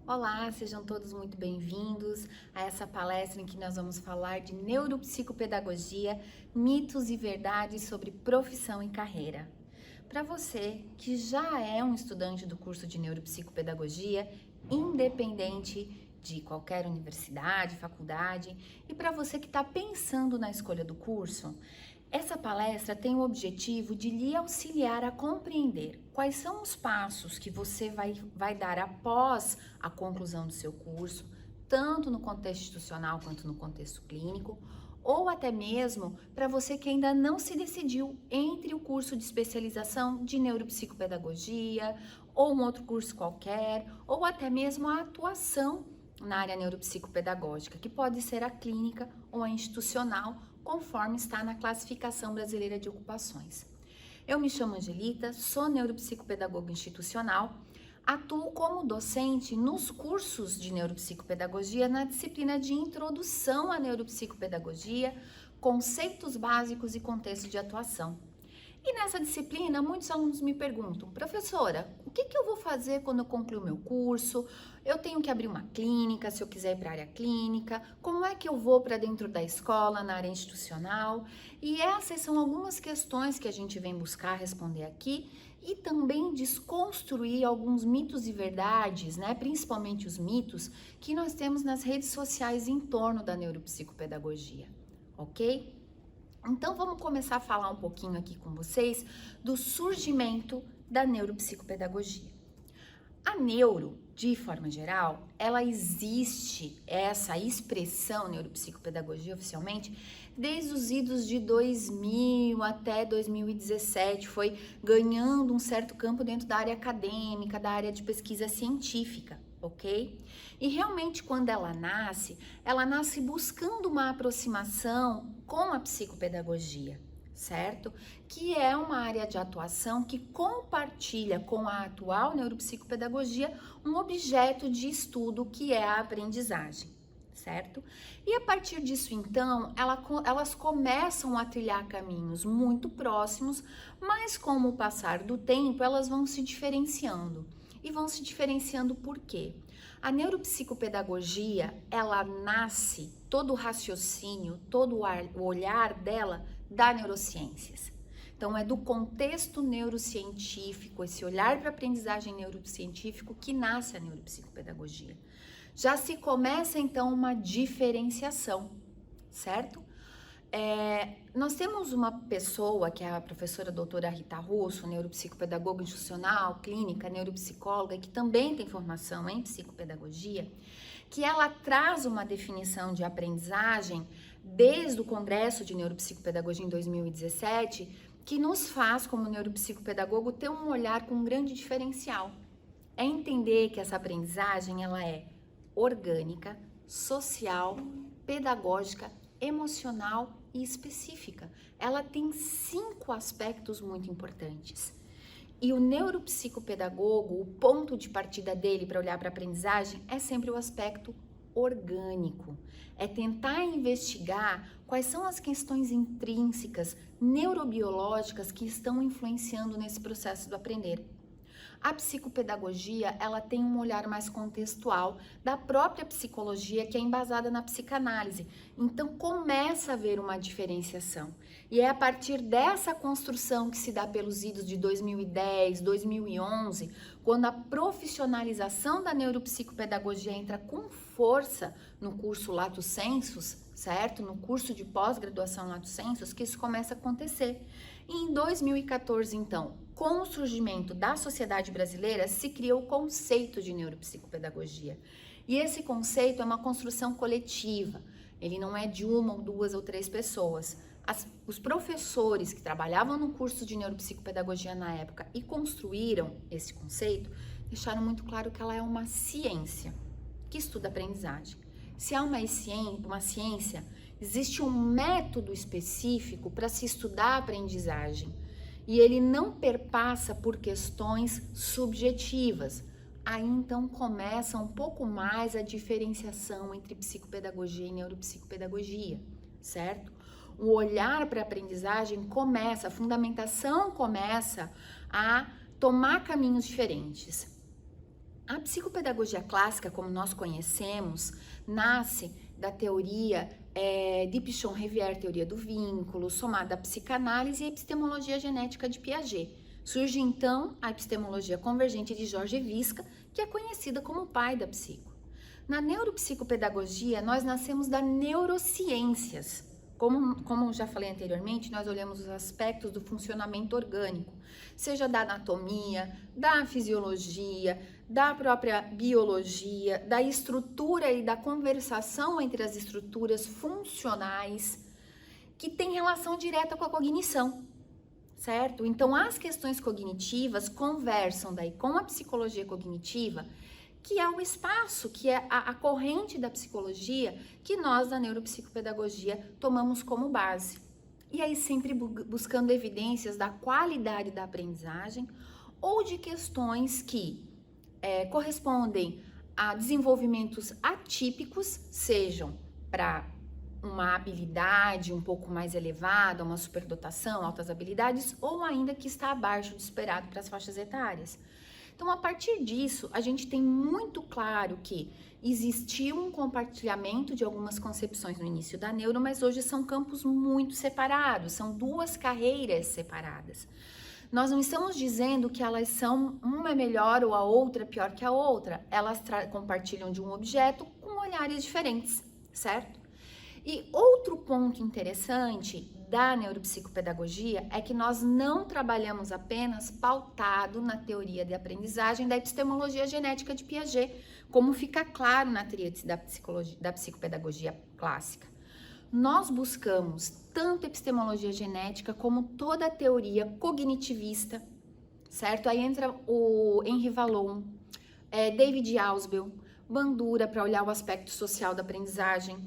Olá, sejam todos muito bem-vindos a essa palestra em que nós vamos falar de neuropsicopedagogia, mitos e verdades sobre profissão e carreira. Para você que já é um estudante do curso de neuropsicopedagogia, independente de qualquer universidade, faculdade, e para você que está pensando na escolha do curso, essa palestra tem o objetivo de lhe auxiliar a compreender quais são os passos que você vai dar após a conclusão do seu curso, tanto no contexto institucional quanto no contexto clínico, ou até mesmo para você que ainda não se decidiu entre o curso de especialização de neuropsicopedagogia ou um outro curso qualquer, ou até mesmo a atuação na área neuropsicopedagógica, que pode ser a clínica ou a institucional, conforme está na classificação brasileira de ocupações. Eu me chamo Angelita, sou neuropsicopedagoga institucional, atuo como docente nos cursos de neuropsicopedagogia na disciplina de Introdução à Neuropsicopedagogia, Conceitos Básicos e Contexto de Atuação. E nessa disciplina, muitos alunos me perguntam, professora, o que eu vou fazer quando eu concluir o meu curso? Eu tenho que abrir uma clínica, se eu quiser ir para a área clínica? Como é que eu vou para dentro da escola, na área institucional? E essas são algumas questões que a gente vem buscar responder aqui e também desconstruir alguns mitos e verdades, né? Principalmente os mitos que nós temos nas redes sociais em torno da neuropsicopedagogia, ok? Então, vamos começar a falar um pouquinho aqui com vocês do surgimento da neuropsicopedagogia. A neuro, de forma geral, ela existe, essa expressão neuropsicopedagogia oficialmente, desde os idos de 2000 até 2017, foi ganhando um certo campo dentro da área acadêmica, da área de pesquisa científica, ok? E realmente quando ela nasce buscando uma aproximação com a psicopedagogia, certo? Que é uma área de atuação que compartilha com a atual neuropsicopedagogia um objeto de estudo que é a aprendizagem, certo? E a partir disso, então, elas começam a trilhar caminhos muito próximos, mas com o passar do tempo, elas vão se diferenciando. E vão se diferenciando por quê? A neuropsicopedagogia, ela nasce, todo o raciocínio, todo o olhar dela da neurociências. Então, é do contexto neurocientífico, esse olhar para a aprendizagem neurocientífico que nasce a neuropsicopedagogia. Já se começa, então, uma diferenciação, certo? Nós temos uma pessoa, que é a professora doutora Rita Russo, neuropsicopedagoga institucional, clínica, neuropsicóloga, que também tem formação em psicopedagogia, que ela traz uma definição de aprendizagem desde o Congresso de Neuropsicopedagogia em 2017, que nos faz, como neuropsicopedagogo, ter um olhar com um grande diferencial. É entender que essa aprendizagem ela é orgânica, social, pedagógica, emocional e específica. Ela tem 5 aspectos muito importantes. E o neuropsicopedagogo, o ponto de partida dele para olhar para a aprendizagem é sempre o aspecto orgânico. É tentar investigar quais são as questões intrínsecas, neurobiológicas que estão influenciando nesse processo do aprender. A psicopedagogia, ela tem um olhar mais contextual da própria psicologia, que é embasada na psicanálise. Então, começa a haver uma diferenciação. E é a partir dessa construção que se dá pelos idos de 2010, 2011, quando a profissionalização da neuropsicopedagogia entra com força no curso Lato Sensus, certo? No curso de pós-graduação Lato Sensus, que isso começa a acontecer. E em 2014, então, com o surgimento da sociedade brasileira, se criou o conceito de neuropsicopedagogia. E esse conceito é uma construção coletiva, ele não é de uma ou duas ou três pessoas. Os professores que trabalhavam no curso de neuropsicopedagogia na época e construíram esse conceito, deixaram muito claro que ela é uma ciência que estuda aprendizagem. Se há uma ciência, existe um método específico para se estudar a aprendizagem. E ele não perpassa por questões subjetivas. Aí então começa um pouco mais a diferenciação entre psicopedagogia e neuropsicopedagogia, certo? O olhar para a aprendizagem começa, a fundamentação começa a tomar caminhos diferentes. A psicopedagogia clássica, como nós conhecemos, nasce da teoria de Pichon-Rivière, teoria do vínculo, somada à psicanálise e à epistemologia genética de Piaget. Surge então a epistemologia convergente de Jorge Visca, que é conhecida como o pai da psico. Na neuropsicopedagogia, nós nascemos das neurociências. Como já falei anteriormente, nós olhamos os aspectos do funcionamento orgânico, seja da anatomia, da fisiologia, da própria biologia, da estrutura e da conversação entre as estruturas funcionais, que tem relação direta com a cognição, certo? Então, as questões cognitivas conversam daí com a psicologia cognitiva, que é o espaço, que é a corrente da psicologia que nós da neuropsicopedagogia tomamos como base. E aí sempre buscando evidências da qualidade da aprendizagem ou de questões que correspondem a desenvolvimentos atípicos, sejam para uma habilidade um pouco mais elevada, uma superdotação, altas habilidades, ou ainda que está abaixo do esperado para as faixas etárias. Então, a partir disso, a gente tem muito claro que existiu um compartilhamento de algumas concepções no início da neuro, mas hoje são campos muito separados, são duas carreiras separadas. Nós não estamos dizendo que elas são, uma é melhor ou a outra é pior que a outra, elas compartilham de um objeto com olhares diferentes, certo? E outro ponto interessante da neuropsicopedagogia é que nós não trabalhamos apenas pautado na teoria de aprendizagem da epistemologia genética de Piaget, como fica claro na tríade da psicopedagogia clássica. Nós buscamos tanto epistemologia genética como toda a teoria cognitivista, certo? Aí entra o Henri Vallon, David Ausubel, Bandura para olhar o aspecto social da aprendizagem,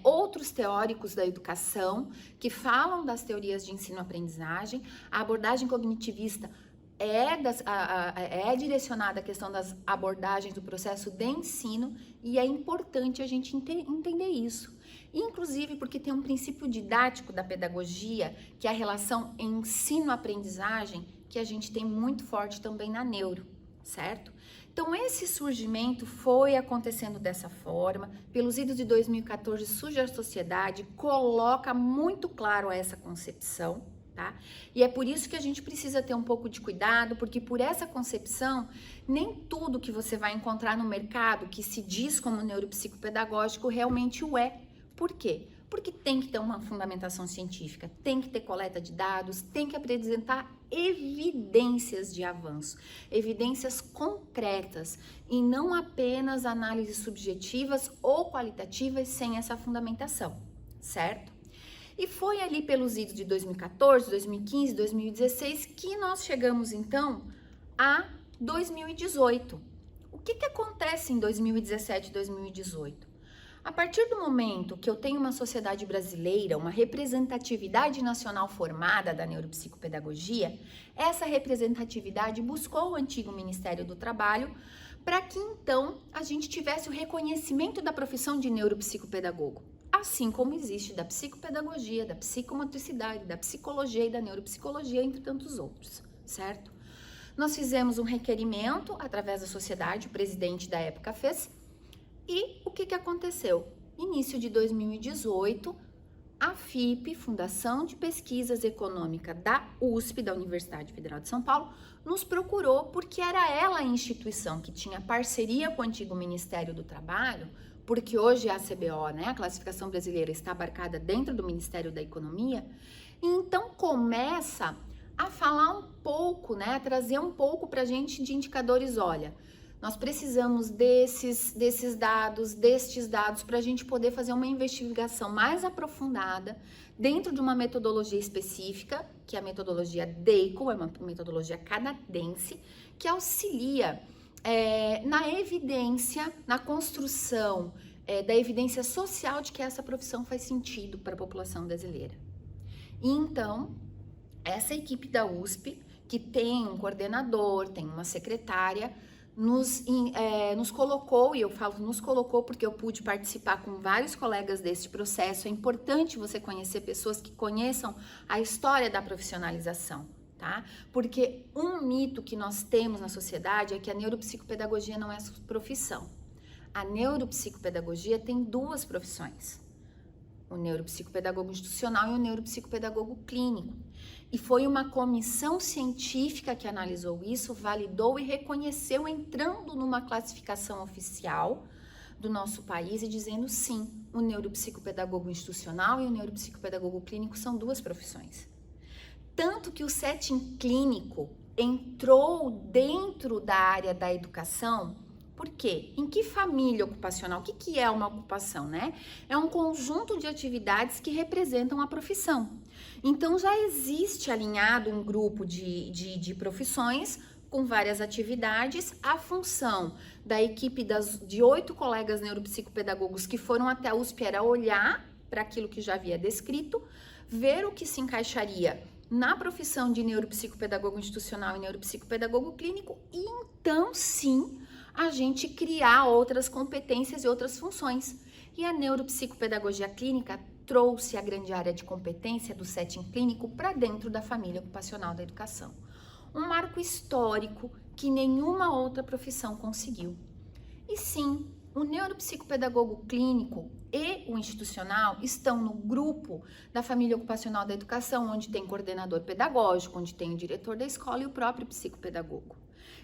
outros teóricos da educação que falam das teorias de ensino-aprendizagem. A abordagem cognitivista é direcionada à questão das abordagens do processo de ensino e é importante a gente entender isso. Inclusive porque tem um princípio didático da pedagogia, que é a relação ensino-aprendizagem, que a gente tem muito forte também na neuro, certo? Então, esse surgimento foi acontecendo dessa forma. Pelos idos de 2014, surge a sociedade, coloca muito claro essa concepção, tá? E é por isso que a gente precisa ter um pouco de cuidado, porque por essa concepção, nem tudo que você vai encontrar no mercado que se diz como neuropsicopedagógico realmente o é. Por quê? Porque tem que ter uma fundamentação científica, tem que ter coleta de dados, tem que apresentar evidências de avanço, evidências concretas e não apenas análises subjetivas ou qualitativas sem essa fundamentação, certo? E foi ali pelos idos de 2014, 2015, 2016 que nós chegamos então a 2018. O que acontece em 2017 e 2018? A partir do momento que eu tenho uma sociedade brasileira, uma representatividade nacional formada da neuropsicopedagogia, essa representatividade buscou o antigo Ministério do Trabalho para que então a gente tivesse o reconhecimento da profissão de neuropsicopedagogo, assim como existe da psicopedagogia, da psicomotricidade, da psicologia e da neuropsicologia, entre tantos outros, certo? Nós fizemos um requerimento através da sociedade, o presidente da época fez. E o que aconteceu? Início de 2018, a FIP, Fundação de Pesquisas Econômicas da USP, da Universidade Federal de São Paulo, nos procurou porque era ela a instituição que tinha parceria com o antigo Ministério do Trabalho, porque hoje a CBO, né, a classificação brasileira, está abarcada dentro do Ministério da Economia, e então começa a falar um pouco, né, a trazer um pouco para a gente de indicadores, olha, nós precisamos destes dados para a gente poder fazer uma investigação mais aprofundada dentro de uma metodologia específica, que é a metodologia DEICO, é uma metodologia canadense, que auxilia na evidência, na construção da evidência social de que essa profissão faz sentido para a população brasileira. E então, essa equipe da USP, que tem um coordenador, tem uma secretária, nos colocou, e eu falo nos colocou porque eu pude participar com vários colegas deste processo. É importante você conhecer pessoas que conheçam a história da profissionalização, tá? Porque um mito que nós temos na sociedade é que a neuropsicopedagogia não é profissão. A neuropsicopedagogia tem duas profissões: o neuropsicopedagogo institucional e o neuropsicopedagogo clínico. E foi uma comissão científica que analisou isso, validou e reconheceu, entrando numa classificação oficial do nosso país e dizendo sim, o neuropsicopedagogo institucional e o neuropsicopedagogo clínico são duas profissões. Tanto que o setting clínico entrou dentro da área da educação. Por quê? Em que família ocupacional? O que é uma ocupação, né? É um conjunto de atividades que representam a profissão. Então, já existe alinhado um grupo de profissões com várias atividades. A função da equipe de 8 colegas neuropsicopedagogos que foram até a USP era olhar para aquilo que já havia descrito, ver o que se encaixaria na profissão de neuropsicopedagogo institucional e neuropsicopedagogo clínico e então, sim, a gente criar outras competências e outras funções. E a neuropsicopedagogia clínica trouxe a grande área de competência do setting clínico para dentro da família ocupacional da educação. Um marco histórico que nenhuma outra profissão conseguiu. E sim, o neuropsicopedagogo clínico e o institucional estão no grupo da família ocupacional da educação, onde tem coordenador pedagógico, onde tem o diretor da escola e o próprio psicopedagogo.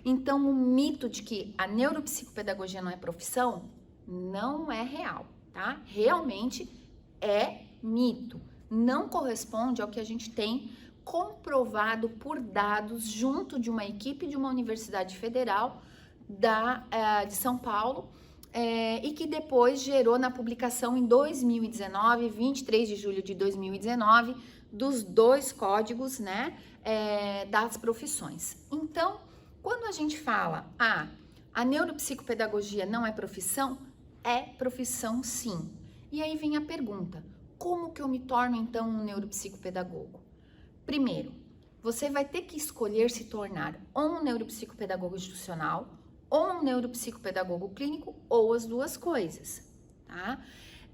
Então, o mito de que a neuropsicopedagogia não é profissão não é real, tá? Realmente é mito. Não corresponde ao que a gente tem comprovado por dados junto de uma equipe de uma universidade federal de São Paulo, e que depois gerou na publicação em 2019, 23 de julho de 2019, dos 2 códigos, né, das profissões. Então, quando a gente fala, a neuropsicopedagogia não é profissão sim. E aí vem a pergunta, como que eu me torno então um neuropsicopedagogo? Primeiro, você vai ter que escolher se tornar ou um neuropsicopedagogo institucional, ou um neuropsicopedagogo clínico, ou as duas coisas, tá?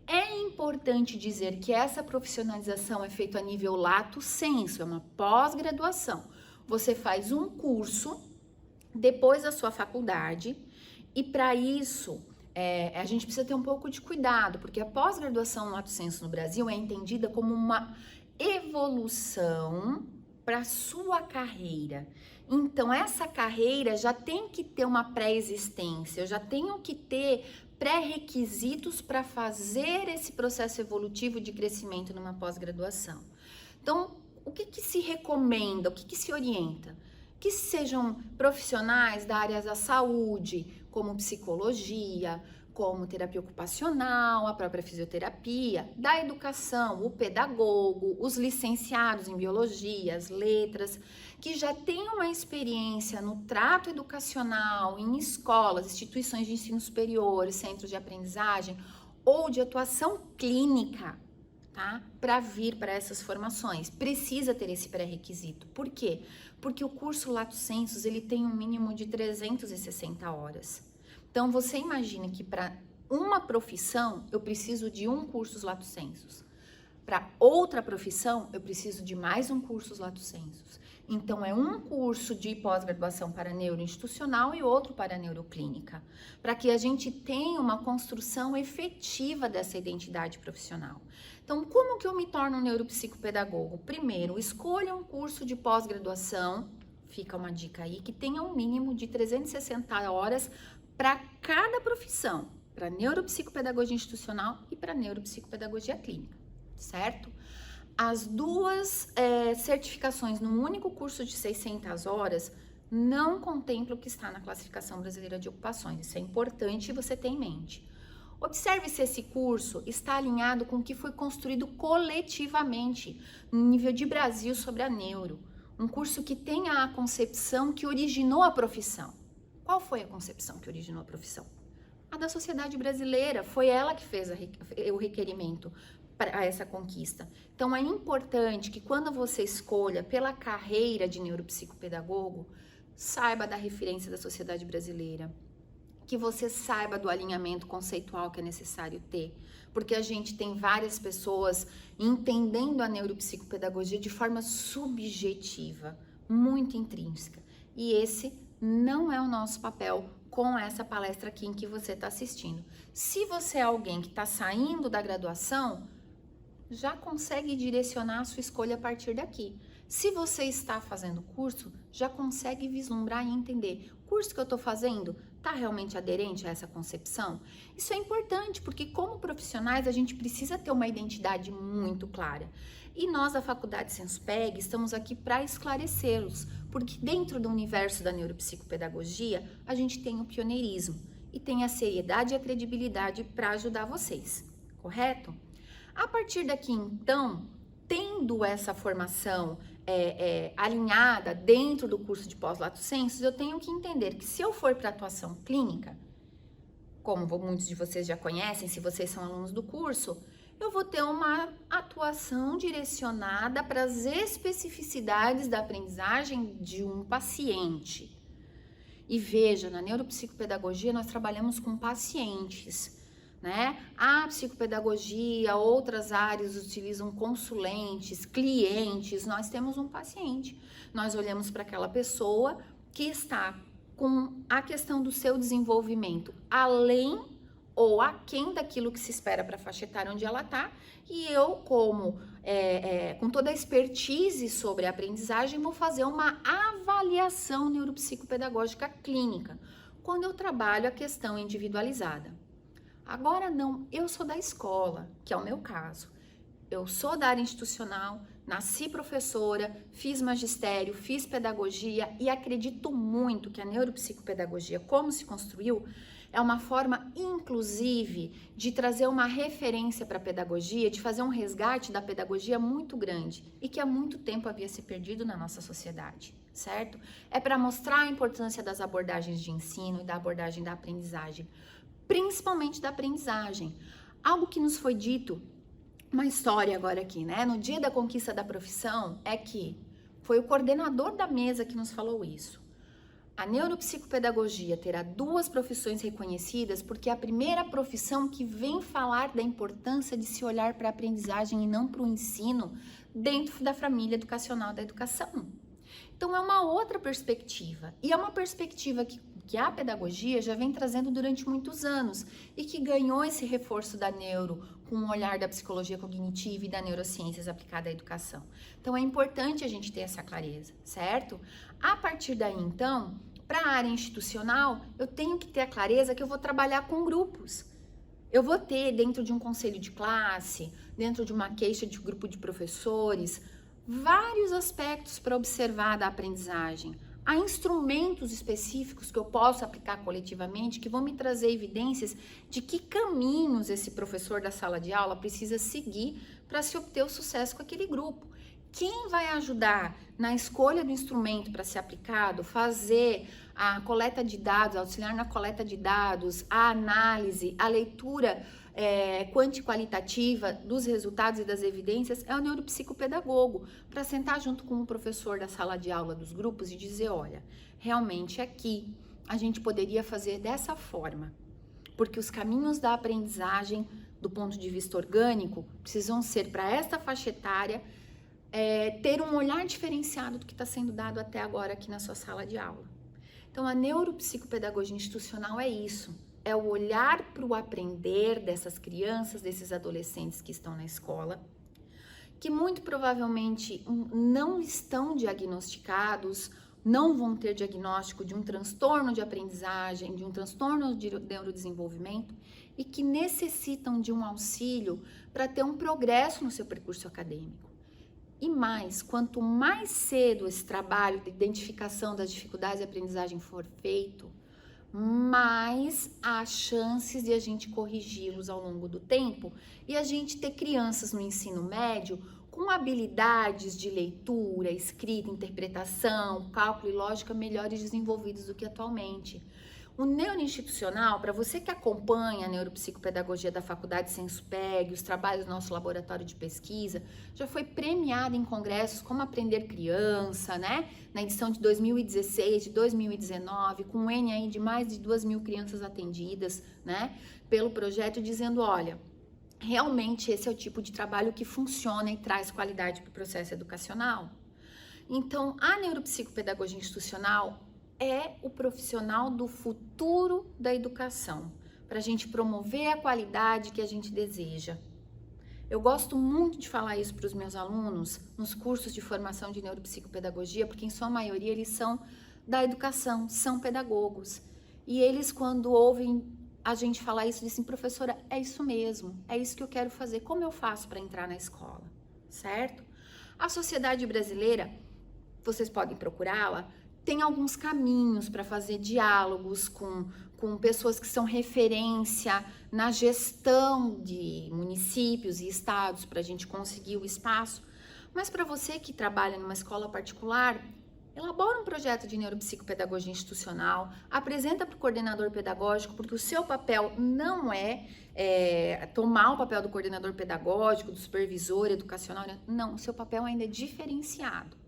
É importante dizer que essa profissionalização é feita a nível lato sensu, é uma pós-graduação. Você faz um curso depois da sua faculdade e para isso a gente precisa ter um pouco de cuidado, porque a pós-graduação lato sensu no Brasil é entendida como uma evolução para a sua carreira. Então, essa carreira já tem que ter uma pré-existência, eu já tenho que ter pré-requisitos para fazer esse processo evolutivo de crescimento numa pós-graduação. Então, o que se recomenda, o que se orienta? Que sejam profissionais da área da saúde, como psicologia, como terapia ocupacional, a própria fisioterapia, da educação, o pedagogo, os licenciados em biologia, as letras, que já têm uma experiência no trato educacional, em escolas, instituições de ensino superior, centros de aprendizagem ou de atuação clínica, tá? Para vir para essas formações. Precisa ter esse pré-requisito. Por quê? Porque o curso Lato Sensus, ele tem um mínimo de 360 horas. Então, você imagina que para uma profissão, eu preciso de um cursus Lato Sensus. Para outra profissão, eu preciso de mais um cursus Lato Sensus. Então, é um curso de pós-graduação para neuroinstitucional e outro para neuroclínica, para que a gente tenha uma construção efetiva dessa identidade profissional. Então, como que eu me torno um neuropsicopedagogo? Primeiro, escolha um curso de pós-graduação, fica uma dica aí, que tenha um mínimo de 360 horas para cada profissão, para neuropsicopedagogia institucional e para neuropsicopedagogia clínica, certo? As duas certificações num único curso de 600 horas não contemplam o que está na classificação brasileira de ocupações. Isso é importante você ter em mente. Observe se esse curso está alinhado com o que foi construído coletivamente no nível de Brasil sobre a neuro. Um curso que tenha a concepção que originou a profissão. Qual foi a concepção que originou a profissão? A da sociedade brasileira, foi ela que fez o requerimento para essa conquista. Então, é importante que quando você escolha pela carreira de neuropsicopedagogo, saiba da referência da sociedade brasileira, que você saiba do alinhamento conceitual que é necessário ter, porque a gente tem várias pessoas entendendo a neuropsicopedagogia de forma subjetiva, muito intrínseca. E esse não é o nosso papel com essa palestra aqui em que você está assistindo. Se você é alguém que está saindo da graduação, já consegue direcionar a sua escolha a partir daqui. Se você está fazendo curso, já consegue vislumbrar e entender, o curso que eu estou fazendo está realmente aderente a essa concepção? Isso é importante, porque como profissionais a gente precisa ter uma identidade muito clara. E nós da Faculdade Senspeg estamos aqui para esclarecê-los, porque dentro do universo da neuropsicopedagogia a gente tem o pioneirismo e tem a seriedade e a credibilidade para ajudar vocês, correto? A partir daqui, então, tendo essa formação alinhada dentro do curso de pós-lato sensus, eu tenho que entender que se eu for para atuação clínica, como muitos de vocês já conhecem, se vocês são alunos do curso, eu vou ter uma atuação direcionada para as especificidades da aprendizagem de um paciente. E veja, na neuropsicopedagogia nós trabalhamos com pacientes, né? A psicopedagogia, outras áreas utilizam consulentes, clientes, nós temos um paciente. Nós olhamos para aquela pessoa que está com a questão do seu desenvolvimento além ou aquém daquilo que se espera para a faixa etária onde ela está, e eu, com toda a expertise sobre a aprendizagem, vou fazer uma avaliação neuropsicopedagógica clínica, quando eu trabalho a questão individualizada. Agora não, eu sou da escola, que é o meu caso. Eu sou da área institucional, nasci professora, fiz magistério, fiz pedagogia e acredito muito que a neuropsicopedagogia, como se construiu, é uma forma, inclusive, de trazer uma referência para a pedagogia, de fazer um resgate da pedagogia muito grande e que há muito tempo havia se perdido na nossa sociedade, certo? É para mostrar a importância das abordagens de ensino e da abordagem da aprendizagem, principalmente da aprendizagem. Algo que nos foi dito, uma história agora aqui, né? No dia da conquista da profissão, é que foi o coordenador da mesa que nos falou isso. A neuropsicopedagogia terá 2 profissões reconhecidas porque é a primeira profissão que vem falar da importância de se olhar para a aprendizagem e não para o ensino dentro da família educacional da educação. Então, é uma outra perspectiva, e é uma perspectiva que a pedagogia já vem trazendo durante muitos anos e que ganhou esse reforço da neuro com o olhar da psicologia cognitiva e da neurociências aplicada à educação. Então, é importante a gente ter essa clareza, certo? A partir daí, então, para a área institucional, eu tenho que ter a clareza que eu vou trabalhar com grupos. Eu vou ter, dentro de um conselho de classe, dentro de uma queixa de grupo de professores, vários aspectos para observar da aprendizagem. Há instrumentos específicos que eu posso aplicar coletivamente que vão me trazer evidências de que caminhos esse professor da sala de aula precisa seguir para se obter o sucesso com aquele grupo. Quem vai ajudar na escolha do instrumento para ser aplicado, fazer a coleta de dados, auxiliar na coleta de dados, a análise, a leitura quanti-qualitativa dos resultados e das evidências, é o neuropsicopedagogo, para sentar junto com o professor da sala de aula dos grupos e dizer, olha, realmente aqui a gente poderia fazer dessa forma, porque os caminhos da aprendizagem, do ponto de vista orgânico, precisam ser para esta faixa etária, ter um olhar diferenciado do que está sendo dado até agora aqui na sua sala de aula. Então, a neuropsicopedagogia institucional é isso, é o olhar para o aprender dessas crianças, desses adolescentes que estão na escola, que muito provavelmente não estão diagnosticados, não vão ter diagnóstico de um transtorno de aprendizagem, de um transtorno de neurodesenvolvimento e que necessitam de um auxílio para ter um progresso no seu percurso acadêmico. E mais, quanto mais cedo esse trabalho de identificação das dificuldades de aprendizagem for feito, mais há chances de a gente corrigi-los ao longo do tempo e a gente ter crianças no ensino médio com habilidades de leitura, escrita, interpretação, cálculo e lógica melhores desenvolvidos do que atualmente. O neuroinstitucional, para você que acompanha a neuropsicopedagogia da Faculdade Senspeg, os trabalhos do nosso laboratório de pesquisa, já foi premiado em congressos como Aprender Criança, né? Na edição de 2016, de 2019, com um N aí de mais de 2.000 crianças atendidas, né? Pelo projeto, dizendo, olha, realmente esse é o tipo de trabalho que funciona e traz qualidade para o processo educacional. Então, a neuropsicopedagogia institucional é o profissional do futuro da educação, para a gente promover a qualidade que a gente deseja. Eu gosto muito de falar isso para os meus alunos nos cursos de formação de neuropsicopedagogia, porque em sua maioria eles são da educação, são pedagogos. E eles, quando ouvem a gente falar isso, dizem: professora, é isso mesmo, é isso que eu quero fazer, como eu faço para entrar na escola, certo? A sociedade brasileira, vocês podem procurá-la, tem alguns caminhos para fazer diálogos com pessoas que são referência na gestão de municípios e estados para a gente conseguir o espaço. Mas para você que trabalha numa escola particular, elabora um projeto de neuropsicopedagogia institucional, apresenta para o coordenador pedagógico, porque o seu papel não é tomar o papel do coordenador pedagógico, do supervisor educacional, não, o seu papel ainda é diferenciado.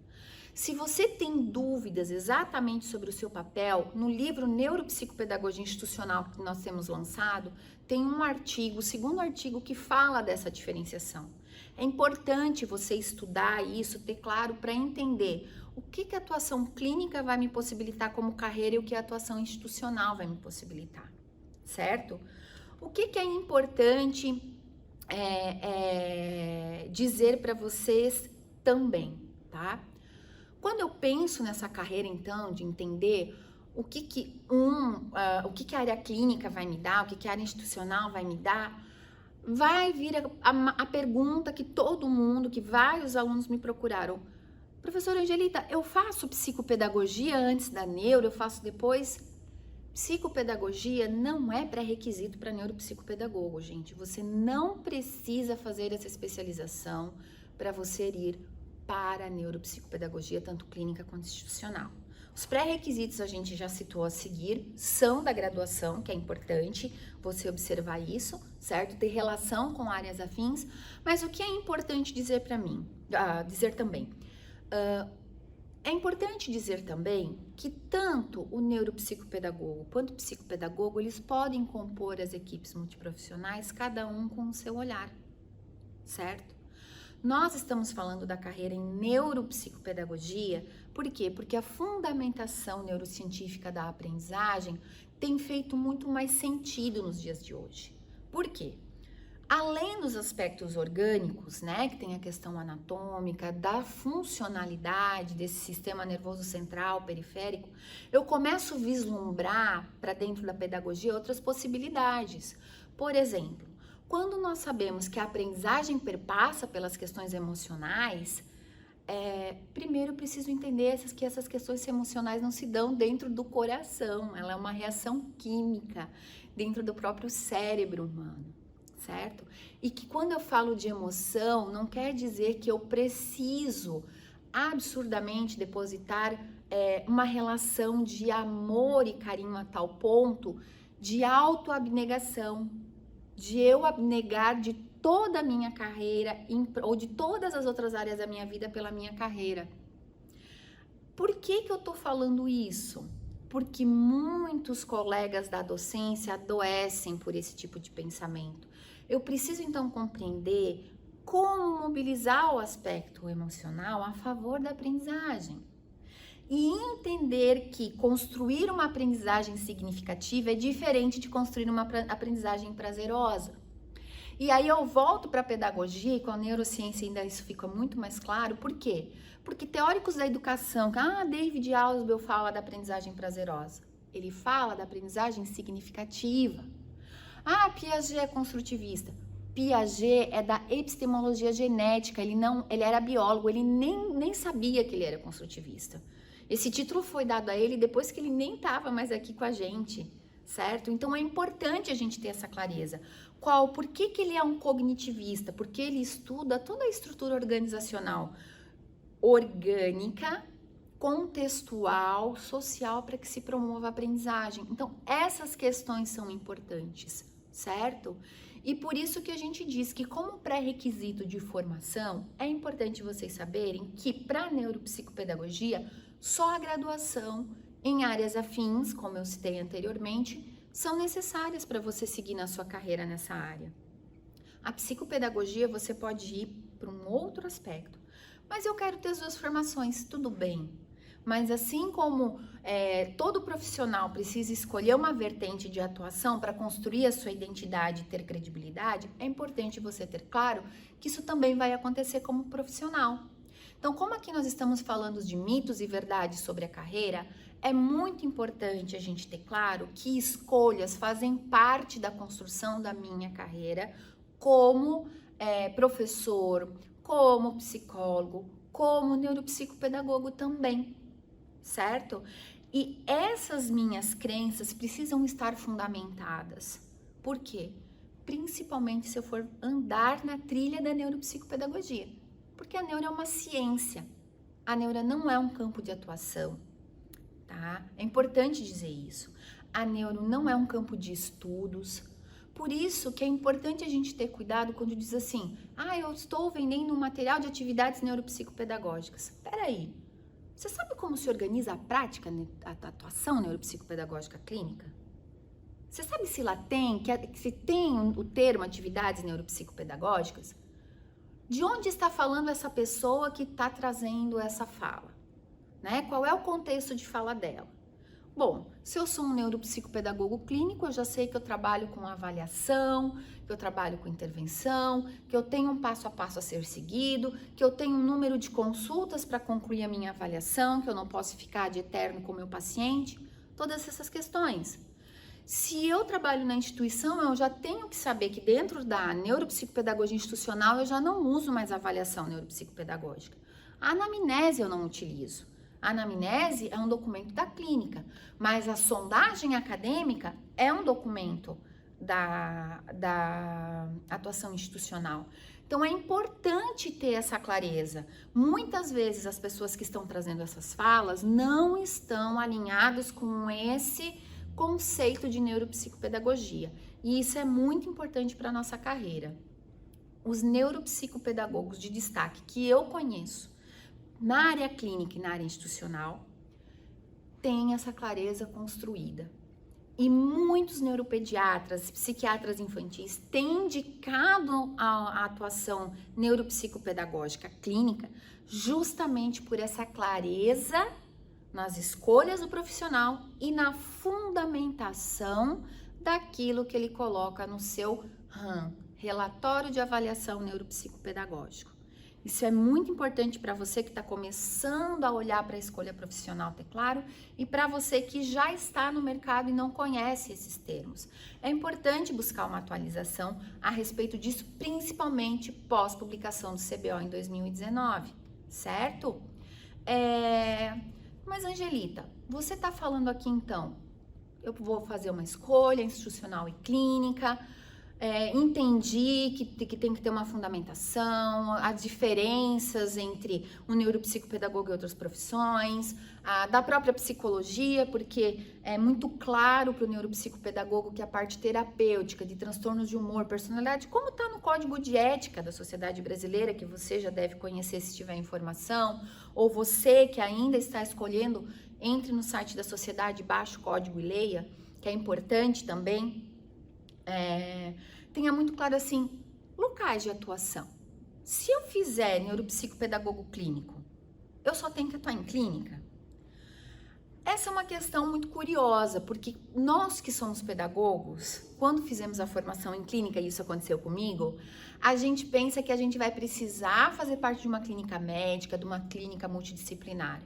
Se você tem dúvidas exatamente sobre o seu papel, no livro Neuropsicopedagogia Institucional que nós temos lançado, tem um artigo, o segundo artigo, que fala dessa diferenciação. É importante você estudar isso, ter claro para entender o que a atuação clínica vai me possibilitar como carreira e o que a atuação institucional vai me possibilitar, certo? O que é importante dizer para vocês também, tá? Quando eu penso nessa carreira, então, de entender o que a área clínica vai me dar, o que a área institucional vai me dar, vai vir a pergunta que todo mundo, que vários alunos me procuraram: professora Angelita, eu faço psicopedagogia antes da neuro, eu faço depois? Psicopedagogia não é pré-requisito para neuropsicopedagogo, gente. Você não precisa fazer essa especialização para você ir para a neuropsicopedagogia, tanto clínica quanto institucional. Os pré-requisitos a gente já citou a seguir, são da graduação, que é importante você observar isso, certo? Ter relação com áreas afins, mas o que é importante dizer para mim, dizer também, é importante dizer também que tanto o neuropsicopedagogo quanto o psicopedagogo, eles podem compor as equipes multiprofissionais, cada um com o seu olhar, certo? Nós estamos falando da carreira em neuropsicopedagogia, por quê? Porque a fundamentação neurocientífica da aprendizagem tem feito muito mais sentido nos dias de hoje. Por quê? Além dos aspectos orgânicos, né, que tem a questão anatômica, da funcionalidade desse sistema nervoso central, periférico, eu começo a vislumbrar para dentro da pedagogia outras possibilidades. Por exemplo, quando nós sabemos que a aprendizagem perpassa pelas questões emocionais, primeiro eu preciso entender que essas questões emocionais não se dão dentro do coração, ela é uma reação química dentro do próprio cérebro humano, certo? E que quando eu falo de emoção, não quer dizer que eu preciso absurdamente depositar uma relação de amor e carinho a tal ponto de autoabnegação, de eu abnegar de toda a minha carreira ou de todas as outras áreas da minha vida pela minha carreira. Por que eu tô falando isso? Porque muitos colegas da docência adoecem por esse tipo de pensamento. Eu preciso então compreender como mobilizar o aspecto emocional a favor da aprendizagem. E entender que construir uma aprendizagem significativa é diferente de construir uma aprendizagem prazerosa. E aí eu volto para a pedagogia, e com a neurociência ainda isso fica muito mais claro. Por quê? Porque teóricos da educação, David Ausubel fala da aprendizagem prazerosa. Ele fala da aprendizagem significativa. Piaget é construtivista. Piaget é da epistemologia genética, ele era biólogo, ele nem sabia que ele era construtivista. Esse título foi dado a ele depois que ele nem estava mais aqui com a gente, certo? Então é importante a gente ter essa clareza. Por que ele é um cognitivista? Porque ele estuda toda a estrutura organizacional orgânica, contextual, social, para que se promova a aprendizagem. Então essas questões são importantes, certo? E por isso que a gente diz que, como pré-requisito de formação, é importante vocês saberem que para a neuropsicopedagogia, só a graduação em áreas afins, como eu citei anteriormente, são necessárias para você seguir na sua carreira nessa área. A psicopedagogia você pode ir para um outro aspecto, Mas eu quero ter as duas formações, tudo bem. Mas assim como todo profissional precisa escolher uma vertente de atuação para construir a sua identidade e ter credibilidade, é importante você ter claro que isso também vai acontecer como profissional. Então, como aqui nós estamos falando de mitos e verdades sobre a carreira, é muito importante a gente ter claro que escolhas fazem parte da construção da minha carreira como professor, como psicólogo, como neuropsicopedagogo também, certo? E essas minhas crenças precisam estar fundamentadas. Por quê? Principalmente se eu for andar na trilha da neuropsicopedagogia. Porque a neuro é uma ciência, a neuro não é um campo de atuação, tá? É importante dizer isso. A neuro não é um campo de estudos, por isso que é importante a gente ter cuidado quando diz assim, eu estou vendendo um material de atividades neuropsicopedagógicas. Peraí, você sabe como se organiza a prática, a atuação neuropsicopedagógica clínica? Você sabe se lá tem, se tem o termo atividades neuropsicopedagógicas? De onde está falando essa pessoa que está trazendo essa fala? Né? Qual é o contexto de fala dela? Bom, se eu sou um neuropsicopedagogo clínico, eu já sei que eu trabalho com avaliação, que eu trabalho com intervenção, que eu tenho um passo a passo a ser seguido, que eu tenho um número de consultas para concluir a minha avaliação, que eu não posso ficar de eterno com o meu paciente, todas essas questões. Se eu trabalho na instituição, eu já tenho que saber que dentro da neuropsicopedagogia institucional eu já não uso mais avaliação neuropsicopedagógica. A anamnese eu não utilizo. A anamnese é um documento da clínica, mas a sondagem acadêmica é um documento da atuação institucional. Então é importante ter essa clareza. Muitas vezes as pessoas que estão trazendo essas falas não estão alinhadas com esse conceito de neuropsicopedagogia. E isso é muito importante para a nossa carreira. Os neuropsicopedagogos de destaque que eu conheço na área clínica e na área institucional têm essa clareza construída. E muitos neuropediatras, psiquiatras infantis têm indicado a atuação neuropsicopedagógica clínica justamente por essa clareza nas escolhas do profissional e na fundamentação daquilo que ele coloca no seu relatório de avaliação neuropsicopedagógico. Isso é muito importante para você que está começando a olhar para a escolha profissional, ter claro, e para você que já está no mercado e não conhece esses termos. É importante buscar uma atualização a respeito disso, principalmente pós-publicação do CBO em 2019, certo? Mas, Angelita, você está falando aqui então, eu vou fazer uma escolha institucional e clínica, entendi que tem que ter uma fundamentação, as diferenças entre o neuropsicopedagogo e outras profissões, da própria psicologia, porque é muito claro para o neuropsicopedagogo que a parte terapêutica de transtornos de humor, personalidade, como está no Código de Ética da Sociedade Brasileira, que você já deve conhecer se tiver informação, ou você que ainda está escolhendo, entre no site da sociedade, baixe o código e leia, que é importante também. Tenha muito claro assim, locais de atuação. Se eu fizer neuropsicopedagogo clínico, eu só tenho que atuar em clínica? Essa é uma questão muito curiosa, porque nós que somos pedagogos, quando fizemos a formação em clínica, e isso aconteceu comigo, a gente pensa que a gente vai precisar fazer parte de uma clínica médica, de uma clínica multidisciplinar.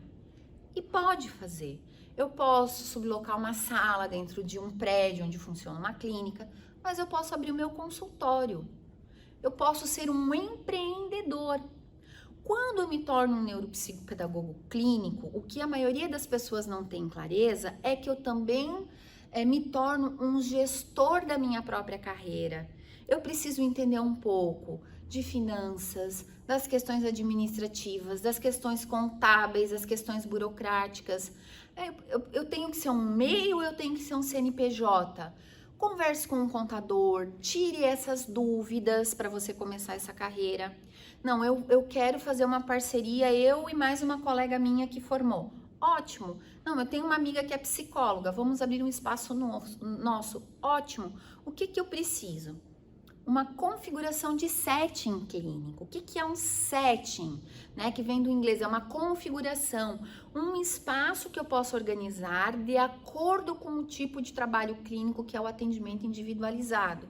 E pode fazer. Eu posso sublocar uma sala dentro de um prédio onde funciona uma clínica, mas eu posso abrir o meu consultório. Eu posso ser um empreendedor. Quando eu me torno um neuropsicopedagogo clínico, o que a maioria das pessoas não tem clareza é que eu também me torno um gestor da minha própria carreira. Eu preciso entender um pouco de finanças, das questões administrativas, das questões contábeis, das questões burocráticas. Eu tenho que ser um MEI ou eu tenho que ser um CNPJ? Converse com um contador, tire essas dúvidas para você começar essa carreira. Não, eu quero fazer uma parceria, eu e mais uma colega minha que formou. Ótimo. Não, eu tenho uma amiga que é psicóloga, vamos abrir um espaço nosso. Ótimo. O que eu preciso? uma configuração de setting clínico. O que é um setting? Né? Que vem do inglês, é uma configuração, um espaço que eu posso organizar de acordo com o tipo de trabalho clínico que é o atendimento individualizado.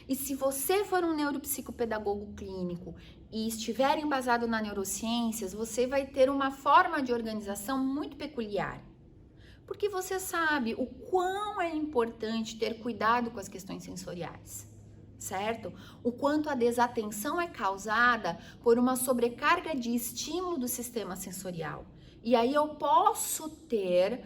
E se você for um neuropsicopedagogo clínico e estiver embasado na neurociências, você vai ter uma forma de organização muito peculiar. Porque você sabe o quão é importante ter cuidado com as questões sensoriais, certo? O quanto a desatenção é causada por uma sobrecarga de estímulo do sistema sensorial. E aí eu posso ter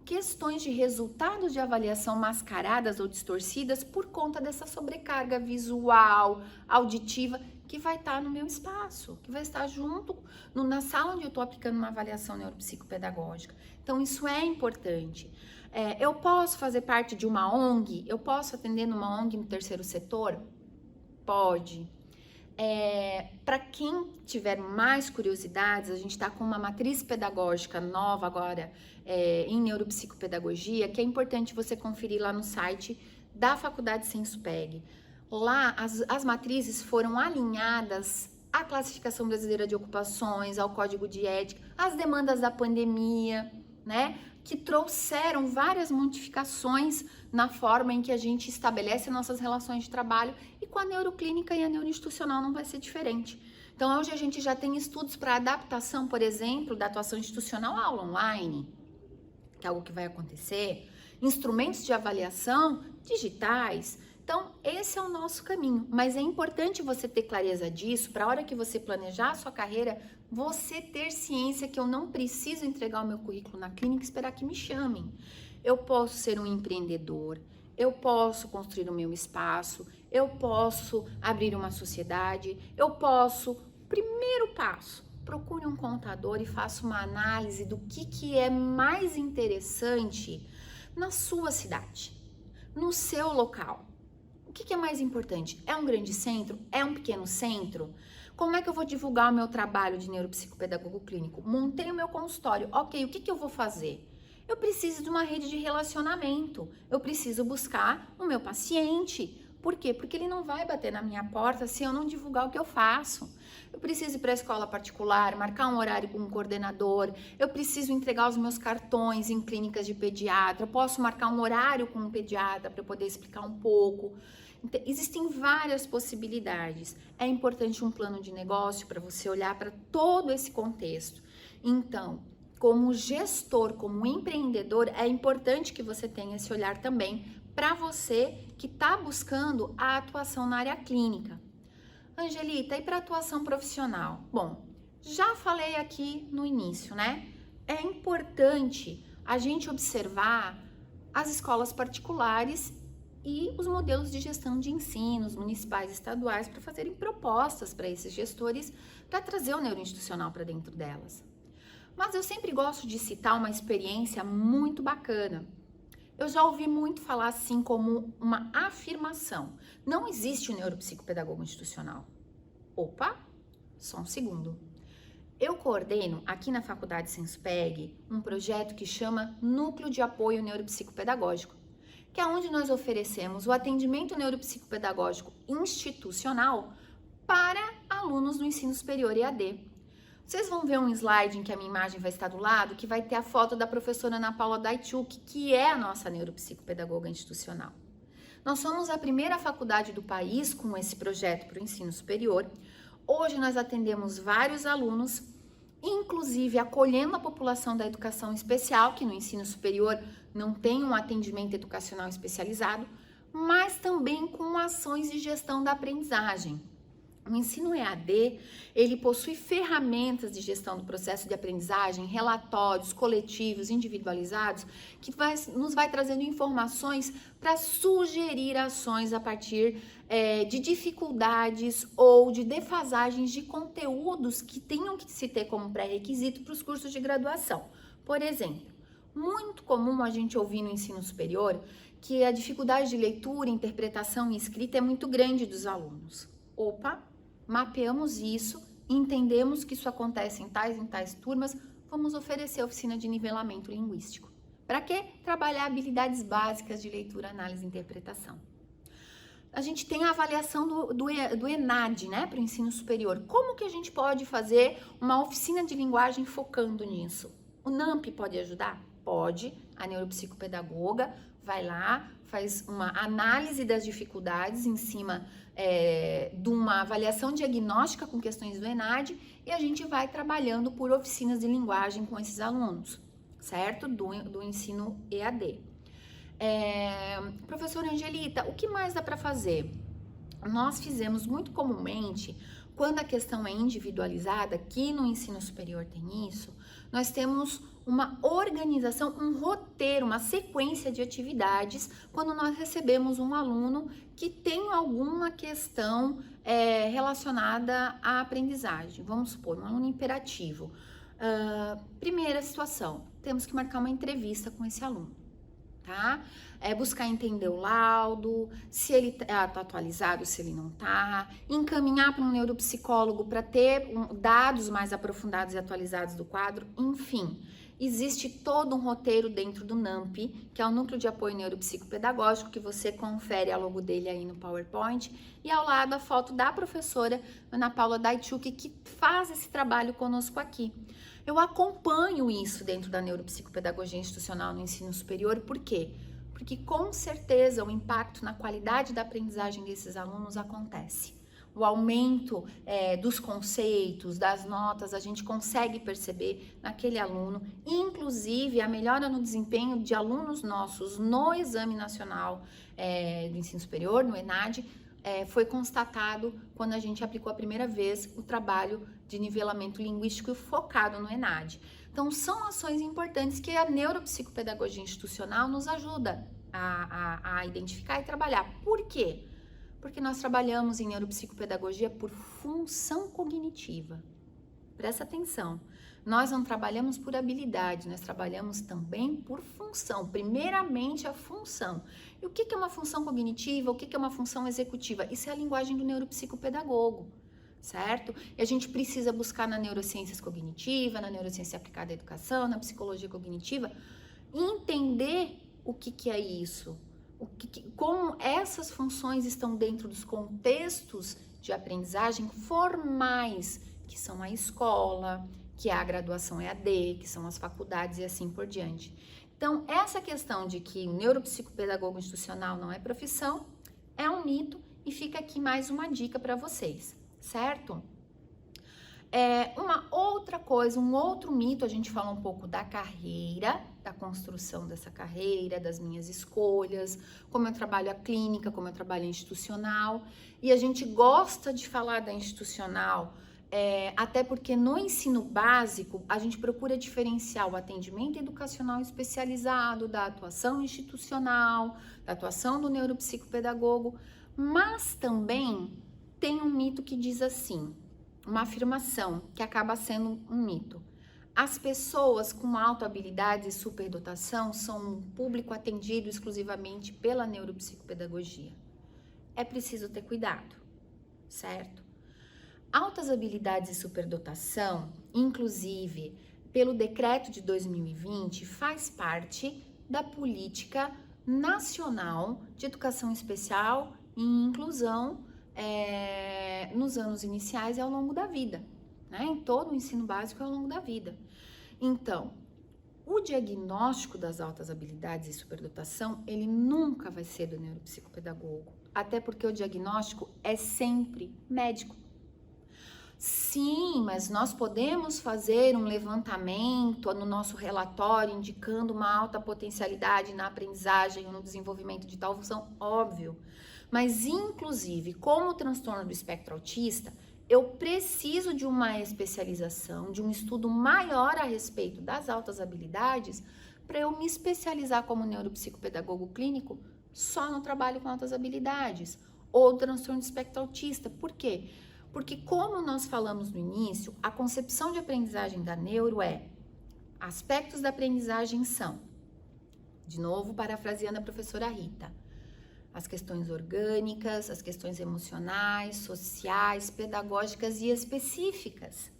questões de resultados de avaliação mascaradas ou distorcidas por conta dessa sobrecarga visual, auditiva, que vai estar no meu espaço, que vai estar junto na sala onde eu estou aplicando uma avaliação neuropsicopedagógica. Então, isso é importante. Eu posso fazer parte de uma ONG? Eu posso atender numa ONG no terceiro setor? Pode. Para quem tiver mais curiosidades, a gente está com uma matriz pedagógica nova agora em neuropsicopedagogia, que é importante você conferir lá no site da Faculdade Senspeg. Lá as matrizes foram alinhadas à Classificação Brasileira de Ocupações, ao Código de Ética, às demandas da pandemia, né? Que trouxeram várias modificações na forma em que a gente estabelece nossas relações de trabalho, e com a neuroclínica e a neuroinstitucional não vai ser diferente. Então, hoje a gente já tem estudos para adaptação, por exemplo, da atuação institucional à aula online, que é algo que vai acontecer, instrumentos de avaliação digitais. Então, esse é o nosso caminho, mas é importante você ter clareza disso para a hora que você planejar a sua carreira, você ter ciência que eu não preciso entregar o meu currículo na clínica e esperar que me chamem. Eu posso ser um empreendedor, eu posso construir o meu espaço, eu posso abrir uma sociedade, eu posso, primeiro passo, procure um contador e faça uma análise do que é mais interessante na sua cidade, no seu local. O que é mais importante? É um grande centro? É um pequeno centro? Como é que eu vou divulgar o meu trabalho de neuropsicopedagogo clínico? Montei o meu consultório. Ok, o que eu vou fazer? Eu preciso de uma rede de relacionamento. Eu preciso buscar o meu paciente. Por quê? Porque ele não vai bater na minha porta se eu não divulgar o que eu faço. Eu preciso ir para a escola particular, marcar um horário com um coordenador. Eu preciso entregar os meus cartões em clínicas de pediatra. Eu posso marcar um horário com um pediatra para eu poder explicar um pouco. Então, existem várias possibilidades. É importante um plano de negócio para você olhar para todo esse contexto. Então, como gestor, como empreendedor, é importante que você tenha esse olhar também para você que está buscando a atuação na área clínica. Angelita, e para atuação profissional? Bom, já falei aqui no início, né? É importante a gente observar as escolas particulares e os modelos de gestão de ensinos municipais e estaduais para fazerem propostas para esses gestores para trazer o neuroinstitucional para dentro delas. Mas eu sempre gosto de citar uma experiência muito bacana. Eu já ouvi muito falar assim como uma afirmação. Não existe o neuropsicopedagogo institucional. Opa, só um segundo. Eu coordeno aqui na Faculdade Senspeg um projeto que chama Núcleo de Apoio Neuropsicopedagógico, que é onde nós oferecemos o atendimento neuropsicopedagógico institucional para alunos do ensino superior EAD. Vocês vão ver um slide em que a minha imagem vai estar do lado, que vai ter a foto da professora Ana Paula Daichuk, que é a nossa neuropsicopedagoga institucional. Nós somos a primeira faculdade do país com esse projeto para o ensino superior. Hoje nós atendemos vários alunos, inclusive acolhendo a população da educação especial, que no ensino superior não tem um atendimento educacional especializado, mas também com ações de gestão da aprendizagem. O ensino EAD, ele possui ferramentas de gestão do processo de aprendizagem, relatórios coletivos, individualizados, que nos vai trazendo informações para sugerir ações a partir de dificuldades ou de defasagens de conteúdos que tenham que se ter como pré-requisito para os cursos de graduação. Por exemplo, muito comum a gente ouvir no ensino superior que a dificuldade de leitura, interpretação e escrita é muito grande dos alunos. Opa! Mapeamos isso, entendemos que isso acontece em tais turmas, vamos oferecer oficina de nivelamento linguístico. Para quê? Trabalhar habilidades básicas de leitura, análise e interpretação. a gente tem a avaliação do ENAD, né, para o ensino superior. Como que a gente pode fazer uma oficina de linguagem focando nisso? O NAMP pode ajudar? Pode. A neuropsicopedagoga vai lá, faz uma análise das dificuldades em cima de uma avaliação diagnóstica com questões do ENAD e a gente vai trabalhando por oficinas de linguagem com esses alunos, certo? Do ensino EAD. Professora Angelita, o que mais dá para fazer? Nós fizemos muito comumente, quando a questão é individualizada, aqui no ensino superior tem isso, nós temos uma organização, um roteiro, uma sequência de atividades quando nós recebemos um aluno que tem alguma questão relacionada à aprendizagem. Vamos supor, um aluno imperativo. Primeira situação, temos que marcar uma entrevista com esse aluno. Tá? Buscar entender o laudo, se ele tá atualizado, se ele não tá, encaminhar para um neuropsicólogo para ter dados mais aprofundados e atualizados do quadro, enfim. Existe todo um roteiro dentro do NAMP, que é o Núcleo de Apoio Neuropsicopedagógico, que você confere a logo dele aí no PowerPoint, e ao lado a foto da professora Ana Paula Daichuk, que faz esse trabalho conosco aqui. Eu acompanho isso dentro da neuropsicopedagogia institucional no ensino superior, por quê? Porque com certeza o impacto na qualidade da aprendizagem desses alunos acontece. O aumento dos conceitos, das notas, a gente consegue perceber naquele aluno, inclusive a melhora no desempenho de alunos nossos no Exame Nacional do Ensino Superior, no ENAD, foi constatado quando a gente aplicou a primeira vez o trabalho de nivelamento linguístico focado no ENAD. Então, são ações importantes que a neuropsicopedagogia institucional nos ajuda a identificar e trabalhar. Por quê? Porque nós trabalhamos em neuropsicopedagogia por função cognitiva. Presta atenção. Nós não trabalhamos por habilidade, nós trabalhamos também por função. Primeiramente, a função. E o que é uma função cognitiva? O que é uma função executiva? Isso é a linguagem do neuropsicopedagogo, certo? E a gente precisa buscar na neurociências cognitiva, na neurociência aplicada à educação, na psicologia cognitiva, entender o que é isso, como essas funções estão dentro dos contextos de aprendizagem formais, que são a escola, que é a graduação EAD, que são as faculdades e assim por diante. Então, essa questão de que o neuropsicopedagogo institucional não é profissão, é um mito e fica aqui mais uma dica para vocês, certo? Uma outra coisa, um outro mito, a gente fala um pouco da carreira, da construção dessa carreira, das minhas escolhas, como eu trabalho a clínica, como eu trabalho a institucional, e a gente gosta de falar da institucional, até porque no ensino básico a gente procura diferenciar o atendimento educacional especializado da atuação institucional, da atuação do neuropsicopedagogo, mas também tem um mito que diz assim, uma afirmação que acaba sendo um mito. As pessoas com alta habilidade e superdotação são um público atendido exclusivamente pela neuropsicopedagogia. É preciso ter cuidado, certo? Altas habilidades e superdotação, inclusive pelo decreto de 2020, faz parte da política nacional de educação especial e inclusão nos anos iniciais e ao longo da vida, né? Em todo o ensino básico e ao longo da vida. Então, o diagnóstico das altas habilidades e superdotação, ele nunca vai ser do neuropsicopedagogo, até porque o diagnóstico é sempre médico. Sim, mas nós podemos fazer um levantamento no nosso relatório indicando uma alta potencialidade na aprendizagem ou no desenvolvimento de tal função, óbvio. Mas, inclusive, como o transtorno do espectro autista, eu preciso de uma especialização, de um estudo maior a respeito das altas habilidades para eu me especializar como neuropsicopedagogo clínico só no trabalho com altas habilidades ou transtorno do espectro autista. Por quê? Porque, como nós falamos no início, a concepção de aprendizagem da neuro aspectos da aprendizagem são, de novo, parafraseando a professora Rita, as questões orgânicas, as questões emocionais, sociais, pedagógicas e específicas.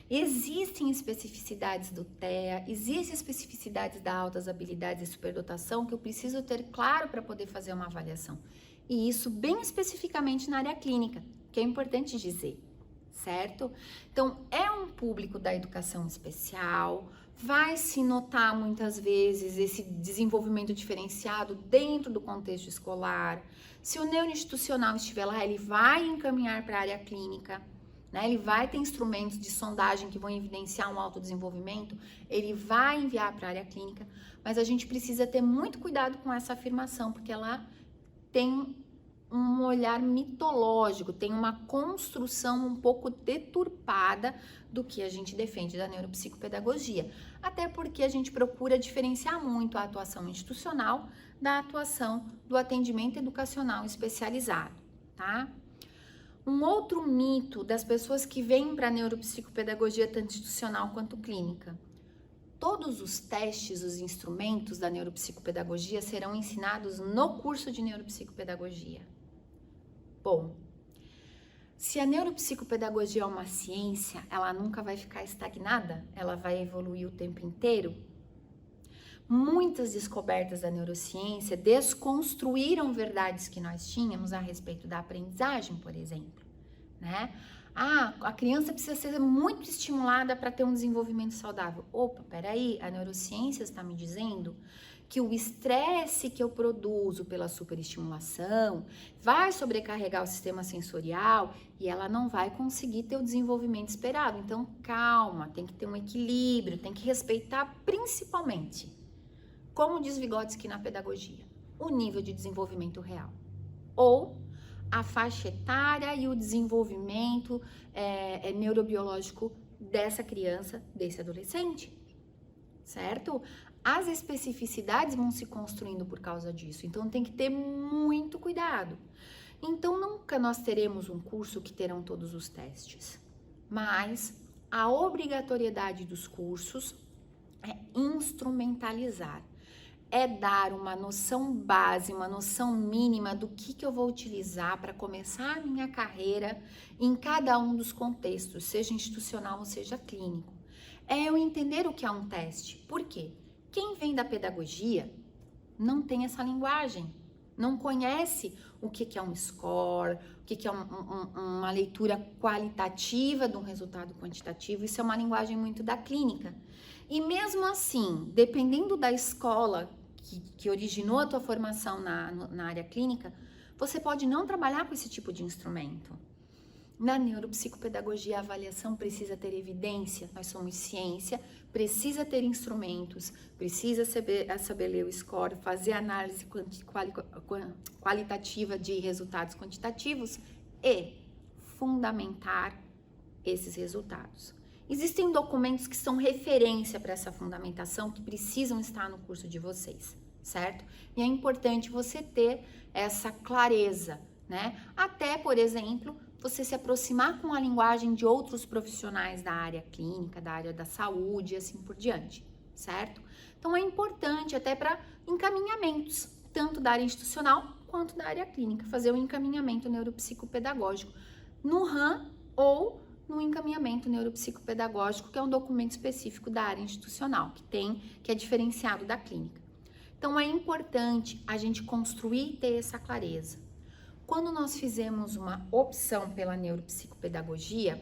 Existem especificidades do TEA, existem especificidades da altas habilidades e superdotação que eu preciso ter claro para poder fazer uma avaliação. E isso bem especificamente na área clínica, que é importante dizer, certo? Então, é um público da educação especial, vai se notar muitas vezes esse desenvolvimento diferenciado dentro do contexto escolar. Se o neuroinstitucional estiver lá, ele vai encaminhar para a área clínica, né? Ele vai ter instrumentos de sondagem que vão evidenciar um autodesenvolvimento, ele vai enviar para a área clínica, mas a gente precisa ter muito cuidado com essa afirmação, porque ela tem um olhar mitológico, tem uma construção um pouco deturpada do que a gente defende da neuropsicopedagogia, até porque a gente procura diferenciar muito a atuação institucional da atuação do atendimento educacional especializado, tá? Um outro mito das pessoas que vêm para a neuropsicopedagogia tanto institucional quanto clínica: todos os testes, os instrumentos da neuropsicopedagogia serão ensinados no curso de neuropsicopedagogia. Bom, se a neuropsicopedagogia é uma ciência, ela nunca vai ficar estagnada, ela vai evoluir o tempo inteiro. Muitas descobertas da neurociência desconstruíram verdades que nós tínhamos a respeito da aprendizagem, por exemplo, né? A criança precisa ser muito estimulada para ter um desenvolvimento saudável. Opa, peraí, a neurociência está me dizendo que o estresse que eu produzo pela superestimulação vai sobrecarregar o sistema sensorial e ela não vai conseguir ter o desenvolvimento esperado. Então, calma, tem que ter um equilíbrio, tem que respeitar principalmente, como diz Vygotsky na pedagogia, o nível de desenvolvimento real. Ou a faixa etária e o desenvolvimento neurobiológico dessa criança, desse adolescente, certo? As especificidades vão se construindo por causa disso, então tem que ter muito cuidado. Então nunca nós teremos um curso que terão todos os testes, mas a obrigatoriedade dos cursos é instrumentalizar, é dar uma noção base, uma noção mínima do que eu vou utilizar para começar a minha carreira em cada um dos contextos, seja institucional ou seja clínico. É eu entender o que é um teste. Por quê? Quem vem da pedagogia não tem essa linguagem, não conhece o que é um score, o que é uma leitura qualitativa de um resultado quantitativo. Isso é uma linguagem muito da clínica. E mesmo assim, dependendo da escola que originou a tua formação na área clínica, você pode não trabalhar com esse tipo de instrumento. Na neuropsicopedagogia, a avaliação precisa ter evidência, nós somos ciência, precisa ter instrumentos, precisa saber ler o score, fazer análise qualitativa de resultados quantitativos e fundamentar esses resultados. Existem documentos que são referência para essa fundamentação que precisam estar no curso de vocês, certo? E é importante você ter essa clareza, né? Até, por exemplo, você se aproximar com a linguagem de outros profissionais da área clínica, da área da saúde e assim por diante, certo? Então é importante até para encaminhamentos, tanto da área institucional quanto da área clínica, fazer o encaminhamento neuropsicopedagógico no RAM ou no encaminhamento neuropsicopedagógico, que é um documento específico da área institucional, que é diferenciado da clínica. Então é importante a gente construir e ter essa clareza. Quando nós fizemos uma opção pela neuropsicopedagogia,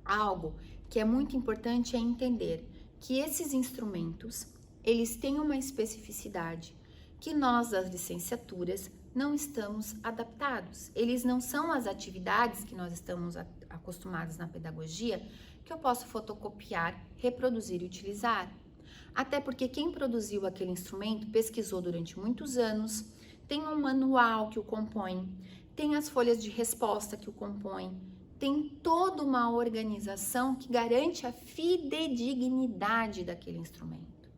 algo que é muito importante é entender que esses instrumentos, eles têm uma especificidade que nós das licenciaturas não estamos adaptados. Eles não são as atividades que nós estamos acostumados na pedagogia que eu posso fotocopiar, reproduzir e utilizar. Até porque quem produziu aquele instrumento pesquisou durante muitos anos, tem um manual que o compõe, tem as folhas de resposta que o compõem, tem toda uma organização que garante a fidedignidade daquele instrumento.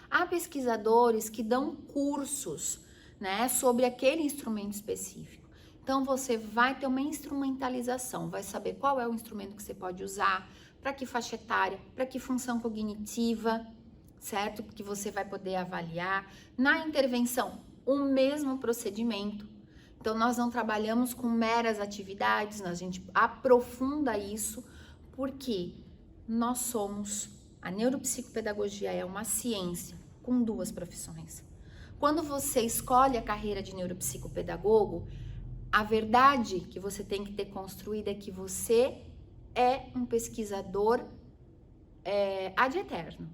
Há pesquisadores que dão cursos, né, sobre aquele instrumento específico. Então, você vai ter uma instrumentalização, vai saber qual é o instrumento que você pode usar, para que faixa etária, para que função cognitiva, certo? Porque você vai poder avaliar. Na intervenção, o mesmo procedimento. Então, nós não trabalhamos com meras atividades, a gente aprofunda isso, porque a neuropsicopedagogia é uma ciência com duas profissões. Quando você escolhe a carreira de neuropsicopedagogo, a verdade que você tem que ter construída é que você é um pesquisador ad eterno.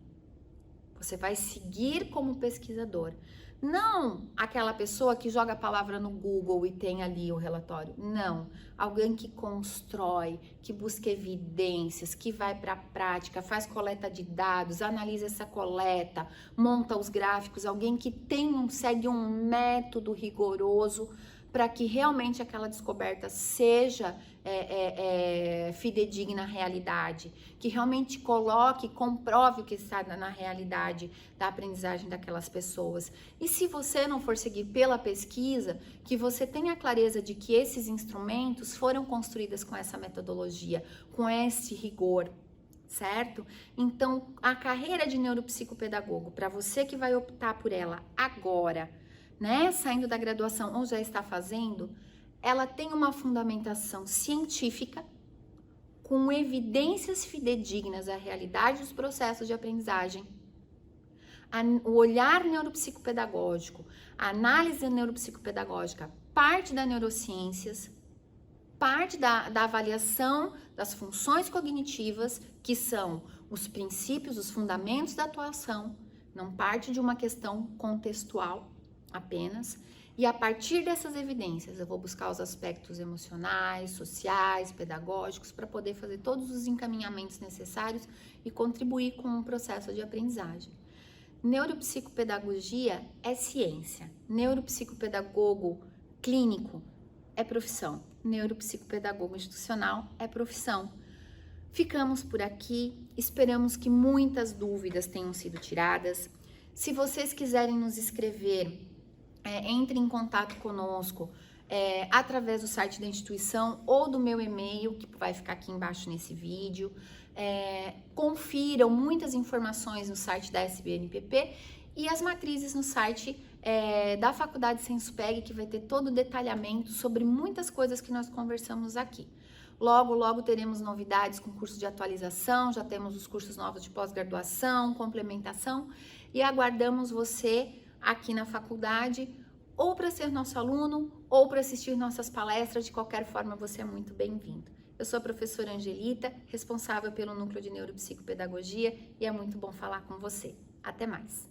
Você vai seguir como pesquisador. Não aquela pessoa que joga a palavra no Google e tem ali o relatório. Não. Alguém que constrói, que busca evidências, que vai para a prática, faz coleta de dados, analisa essa coleta, monta os gráficos. Alguém que segue um método rigoroso para que realmente aquela descoberta seja fidedigna à realidade, que realmente coloque, comprove o que está na realidade da aprendizagem daquelas pessoas. E se você não for seguir pela pesquisa, que você tenha clareza de que esses instrumentos foram construídos com essa metodologia, com esse rigor, certo? Então, a carreira de neuropsicopedagogo, para você que vai optar por ela agora, né, saindo da graduação ou já está fazendo, ela tem uma fundamentação científica com evidências fidedignas à realidade dos processos de aprendizagem, o olhar neuropsicopedagógico, a análise neuropsicopedagógica, parte das neurociências, parte da avaliação das funções cognitivas, que são os princípios, os fundamentos da atuação, não parte de uma questão contextual apenas, e a partir dessas evidências eu vou buscar os aspectos emocionais, sociais, pedagógicos para poder fazer todos os encaminhamentos necessários e contribuir com o processo de aprendizagem. Neuropsicopedagogia é ciência, neuropsicopedagogo clínico é profissão, neuropsicopedagogo institucional é profissão. Ficamos por aqui, esperamos que muitas dúvidas tenham sido tiradas. Se vocês quiserem nos escrever, entre em contato conosco através do site da instituição ou do meu e-mail, que vai ficar aqui embaixo nesse vídeo. Confiram muitas informações no site da SBNPP e as matrizes no site da Faculdade Senspeg, que vai ter todo o detalhamento sobre muitas coisas que nós conversamos aqui. Logo, logo teremos novidades com curso de atualização, já temos os cursos novos de pós-graduação, complementação, e aguardamos você aqui na faculdade, ou para ser nosso aluno, ou para assistir nossas palestras. De qualquer forma, você é muito bem-vindo. Eu sou a professora Angelita, responsável pelo Núcleo de Neuropsicopedagogia, e é muito bom falar com você. Até mais!